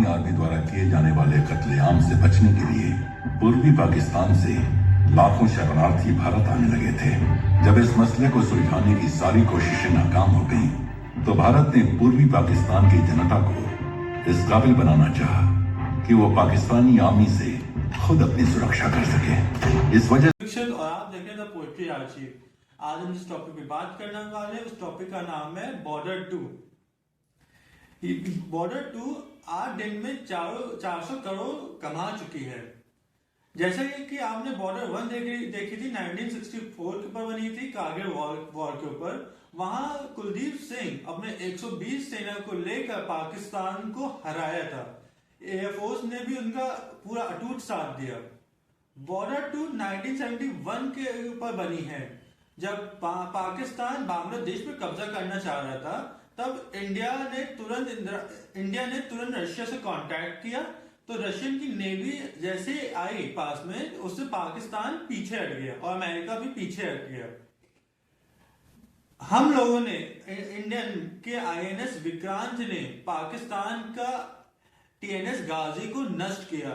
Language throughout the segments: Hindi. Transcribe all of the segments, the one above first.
आर्मी द्वारा किए जाने वाले कत्लेआम से बचने के लिए पूर्वी पाकिस्तान से लाखों शरणार्थी भारत आने लगे थे। जब इस मसले को सुलझाने की सारी कोशिशें नाकाम हो गईं, तो भारत ने पूर्वी पाकिस्तान की जनता को इस काबिल बनाना चाहा कि वो पाकिस्तानी आर्मी से खुद अपनी सुरक्षा कर सके। इस वजह और आप देखें द पोएट्री आर्चिव। आज हम जिस टॉपिक पे बात करने वाले हैं उस टॉपिक का नाम है बॉर्डर 2। बॉर्डर 2 8 दिन में 400 करोड़ कमा चुकी है। जैसे कि आपने बॉर्डर 1 देखी थी, 1964 के ऊपर बनी थी, कारगिल वॉर के ऊपर। वहां कुलदीप सिंह अपने 120 सेना को लेकर पाकिस्तान को हराया था। एयरफोर्स ने भी उनका पूरा अटूट साथ दिया। बॉर्डर 2 1971 के ऊपर बनी है, जब पाकिस्तान बांग्लादेश पे कब्जा करना चाह रहा था। तब इंडिया ने तुरंत रशिया से कांटेक्ट किया, तो रशियन की नेवी जैसे आई पास में, उससे पाकिस्तान पीछे हट गया और अमेरिका भी पीछे हट गया। हम लोगों ने इंडियन के INS विक्रांत ने पाकिस्तान का TNS गाजी को नष्ट किया।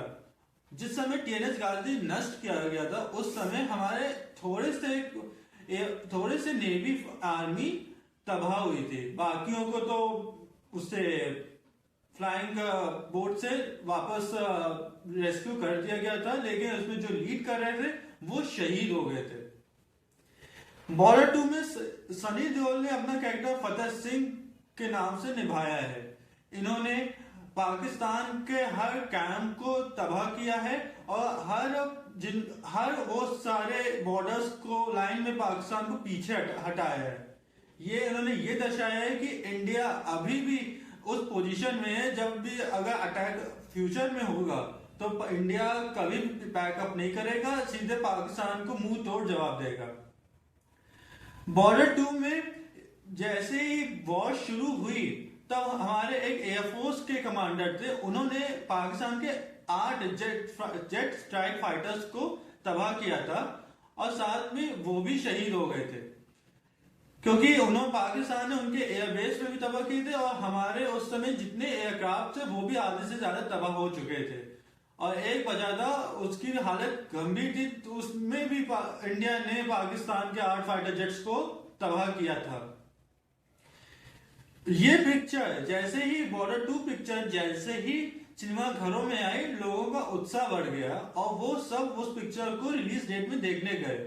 जिस समय TNS गाजी नष्ट किया गया था, उस समय हमारे थोड़े से नेवी आर्मी तबाह हुई थी। बाकियों को तो उससे फ्लाइंग बोट से वापस रेस्क्यू कर दिया गया था, लेकिन उसमें जो लीड कर रहे थे वो शहीद हो गए थे। बॉर्डर 2 में सनी देओल ने अपना कैरेक्टर फतेह सिंह के नाम से निभाया है। इन्होंने पाकिस्तान के हर कैंप को तबाह किया है और हर वो सारे बॉर्डर्स को लाइन में पाकिस्तान को पीछे हटाया है। ये इन्होंने ये दर्शाया है कि इंडिया अभी भी उस पोजीशन में है, जब भी अगर अटैक फ्यूचर में होगा तो इंडिया कभी बैकअप नहीं करेगा, सीधे पाकिस्तान को मुंह तोड़ जवाब देगा। बॉर्डर 2 में जैसे ही वॉर शुरू हुई, तब हमारे एक एयरफोर्स के कमांडर थे, उन्होंने पाकिस्तान के 8 जेट स्ट्राइक फाइटर्स को तबाह किया था और साथ में वो भी शहीद हो गए थे, क्योंकि पाकिस्तान ने उनके एयरबेस पे भी तबाह किए थे और हमारे उस समय जितने एयरक्राफ्ट थे वो भी आधे से ज्यादा तबाह हो चुके थे। और एक वजह था, उसकी हालत गंभीर थी, तो उसमें भी इंडिया ने पाकिस्तान के 8 फाइटर जेट्स को तबाह किया था। ये पिक्चर जैसे ही बॉर्डर 2 पिक्चर जैसे ही सिनेमा घरों में आई, लोगों का उत्साह बढ़ गया और वो सब उस पिक्चर को रिलीज डेट में देखने गए।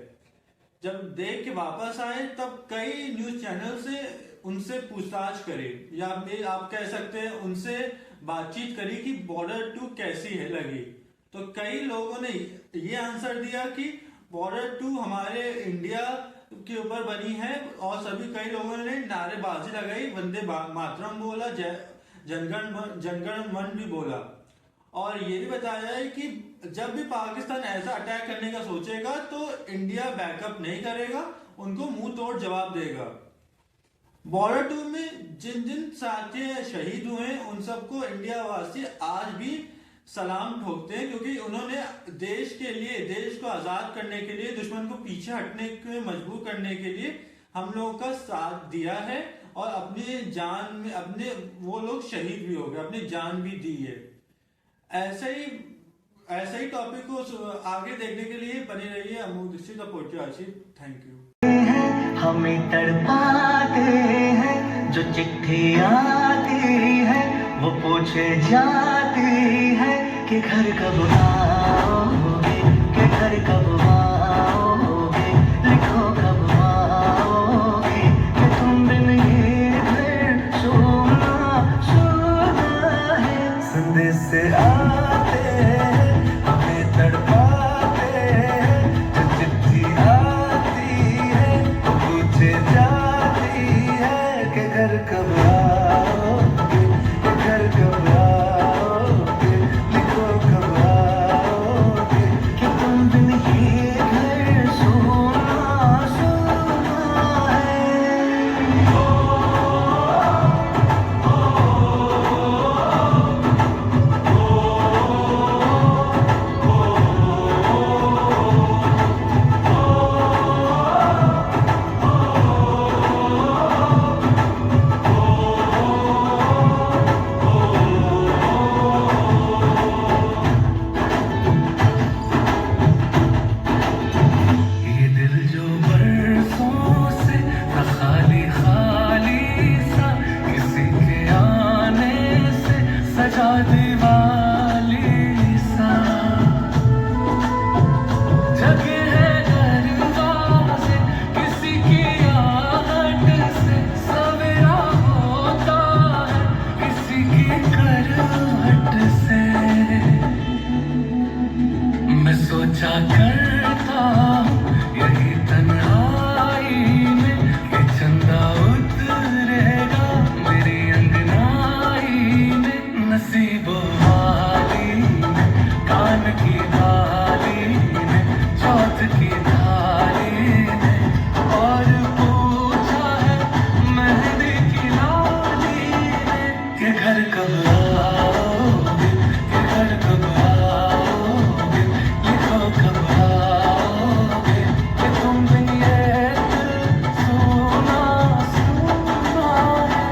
जब देख के वापस आए, तब कई न्यूज चैनल से उनसे पूछताछ करी, या आप कह सकते हैं उनसे बातचीत करी कि बॉर्डर 2 कैसी है लगी। तो कई लोगों ने ये आंसर दिया कि बॉर्डर 2 हमारे इंडिया के ऊपर बनी है, और कई लोगों ने नारेबाजी लगाई, वंदे मातरम बोला, जनगण मन भी बोला, और ये भी बताया है कि जब भी पाकिस्तान ऐसा अटैक करने का सोचेगा तो इंडिया बैकअप नहीं करेगा, उनको मुंह तोड़ जवाब देगा। बॉर्डर 2 में जिन साथी शहीद हुए हैं, उन सबको इंडिया वासी आज भी सलाम ठोकते हैं, क्योंकि उन्होंने देश के लिए, देश को आजाद करने के लिए, दुश्मन को पीछे हटने के मजबूर करने के लिए हम लोगों का साथ दिया है, और अपनी जान में वो लोग शहीद भी हो गए, अपनी जान भी दी है। ऐसे ही टॉपिक को आगे देखने के लिए बने रहिए अमोघ दीक्षित और पोएट्री आर्चिव। Thank you. हमें तड़पाते हैं जो चिट्ठी आती है, वो पूछे जाती है कि घर कब आओगे, कि घर कब आओगे, लिखो कब आओगे, कि तुम बिन ये घर सोना है। संदेश से आते हैं, हमें तड़पाते हैं, जो चिट्ठी आती है, वो पूछे जाती है कि घर कब आओगे, कि घर कब आओगे, लिखो कब आओगे, कि तुम बिन ये घर सोना है। सजा दिवाली सा जगे है दरवाजे किसी की आहट से सवेरा होता है किसी की करवट से मैं सोचा करता हूँ यही तन्हाई में कि चंदा उतरेगा मेरी अंगनाई में नसीबों वाली में कान की बाली में चौथ की थाली में और पूछा है मेहंदी की लाली में कि घर कब आओगे कि घर कब आओगे लिखो कब आओगे कि तुम बिन ये दिल सोना सोना है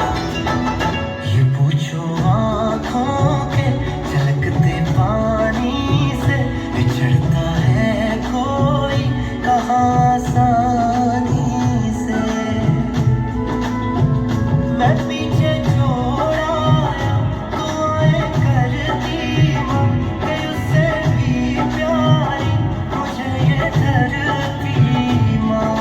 ये पूछो आँखों के झलकते पानी से बिछड़ता है कोई कहाँ आसानी से मैं पीछे छोड़ आया दुआएं करती हूँ कि उससे भी प्यारी मुझे ये धरती माँ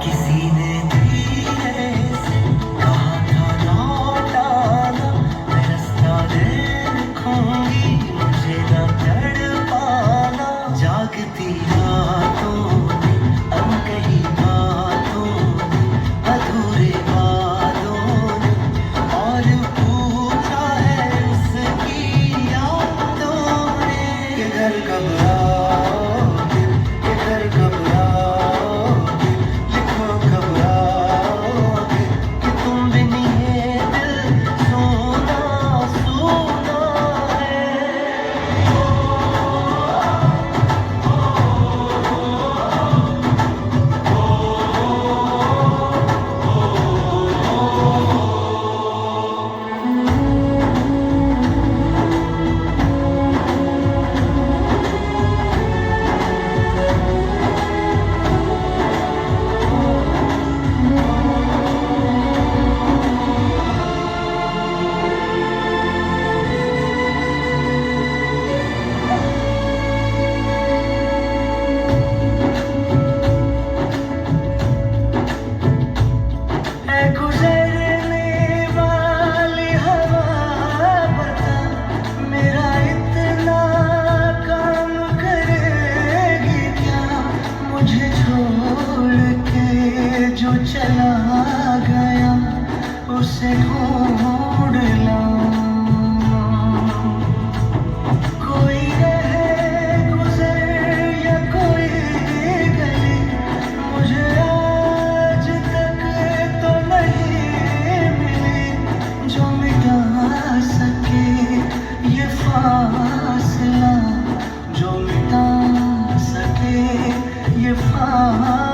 किसी ने धीरे से कहा था लौट आना मैं रास्ता देखूंगी मुझे न तड़पाना जागती रातों में अनकही बातों में अधूरे वादों ने और पूछा है उसकी यादों ने कि घर कब आओगे कि घर कब आओगे लिखो कब आओगे कि तुम बिन ये दिल सोना सोना है ऐ गुजरने वाली हवा बता मेरा इतना काम करेगी क्या मुझे छोड़ के जो चला गया उसे ढूंढ लाऊं कोई रहे गुजर या कोई गली मुझे आज तक तो नहीं मिली जो मिटा सके ये फासला जो मिटा सके ये फासला